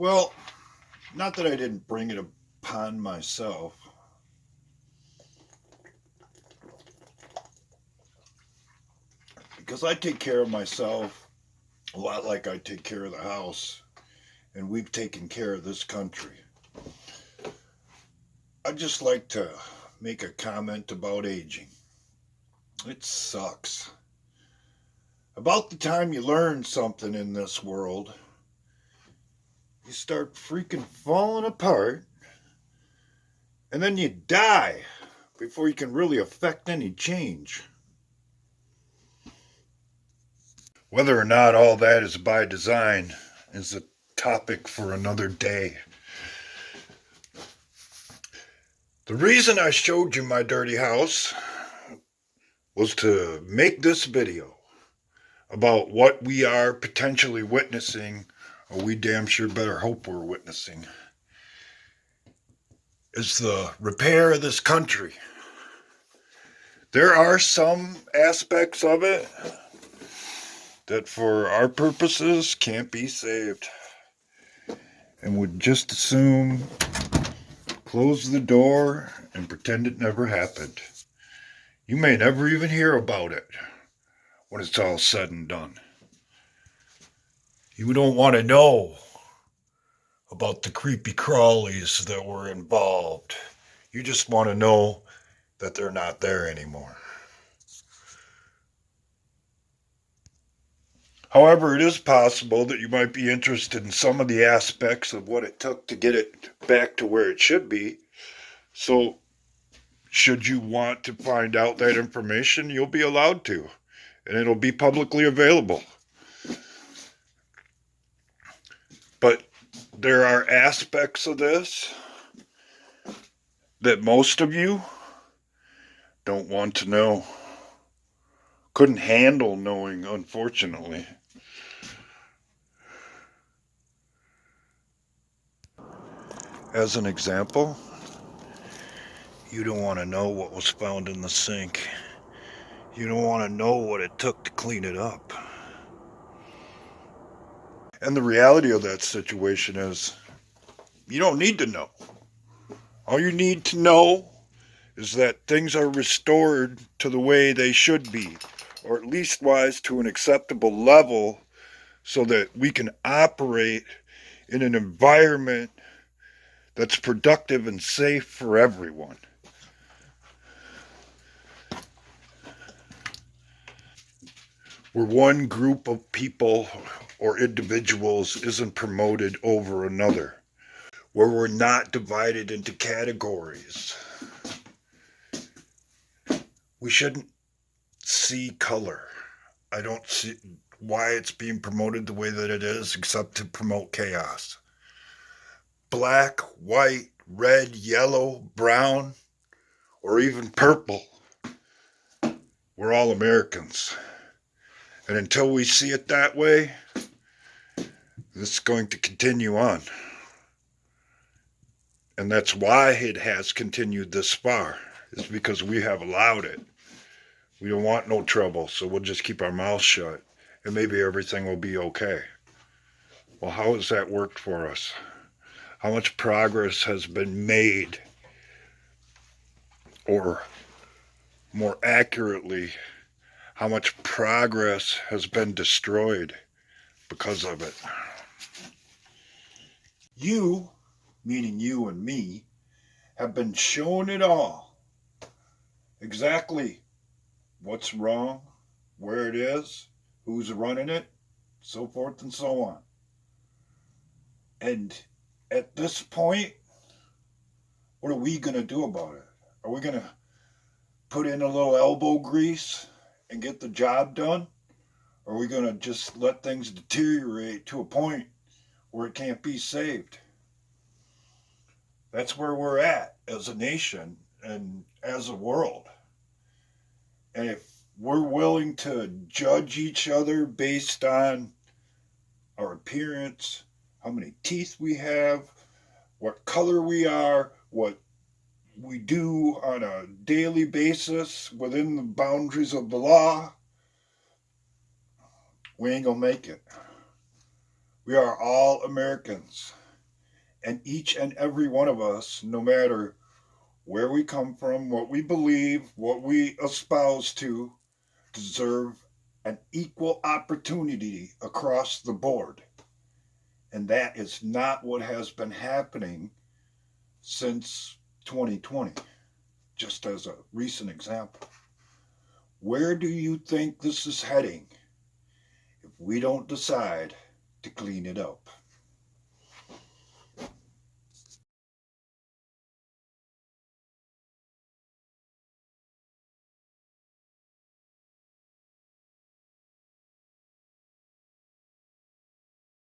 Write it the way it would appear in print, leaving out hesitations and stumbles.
Well, not that I didn't bring it upon myself. Because I take care of myself a lot like I take care of the house, and we've taken care of this country. I'd just like to make a comment about aging. It sucks. About the time you learn something in this world, you start freaking falling apart, and then you die before you can really affect any change. Whether or not all that is by design is a topic for another day. The reason I showed you my dirty house was to make this video about what we are potentially witnessing, or we damn sure better hope we're witnessing, is the repair of this country. There are some aspects of it that for our purposes can't be saved, and would just assume close the door and pretend it never happened. You may never even hear about it when it's all said and done. You don't want to know about the creepy crawlies that were involved. You just want to know that they're not there anymore. However, it is possible that you might be interested in some of the aspects of what it took to get it back to where it should be. So, should you want to find out that information, you'll be allowed to, and it'll be publicly available. But there are aspects of this that most of you don't want to know. Couldn't handle knowing, unfortunately. As an example, you don't want to know what was found in the sink. You don't want to know what it took to clean it up. And the reality of that situation is, you don't need to know. All you need to know is that things are restored to the way they should be, or at least wise to an acceptable level, so that we can operate in an environment that's productive and safe for everyone. Where one group of people or individuals isn't promoted over another. Where we're not divided into categories. We shouldn't see color. I don't see why it's being promoted the way that it is, except to promote chaos. Black, white, red, yellow, brown, or even purple. We're all Americans. And until we see it that way, this is going to continue on. And that's why it has continued this far, is because we have allowed it. We don't want no trouble, so we'll just keep our mouths shut, and maybe everything will be okay. Well, how has that worked for us? How much progress has been made? Or more accurately, how much progress has been destroyed because of it? You, meaning you and me, have been shown it all. Exactly what's wrong, where it is, who's running it, so forth and so on. And at this point, what are we going to do about it? Are we going to put in a little elbow grease and get the job done? Or are we going to just let things deteriorate to a point where it can't be saved? That's where we're at as a nation and as a world. And if we're willing to judge each other based on our appearance, how many teeth we have, what color we are, what we do on a daily basis within the boundaries of the law, we ain't gonna make it. We are all Americans. And each and every one of us, no matter where we come from, what we believe, what we espouse to, deserve an equal opportunity across the board. And that is not what has been happening since 2020, just as a recent example. Where do you think this is heading if we don't decide to clean it up?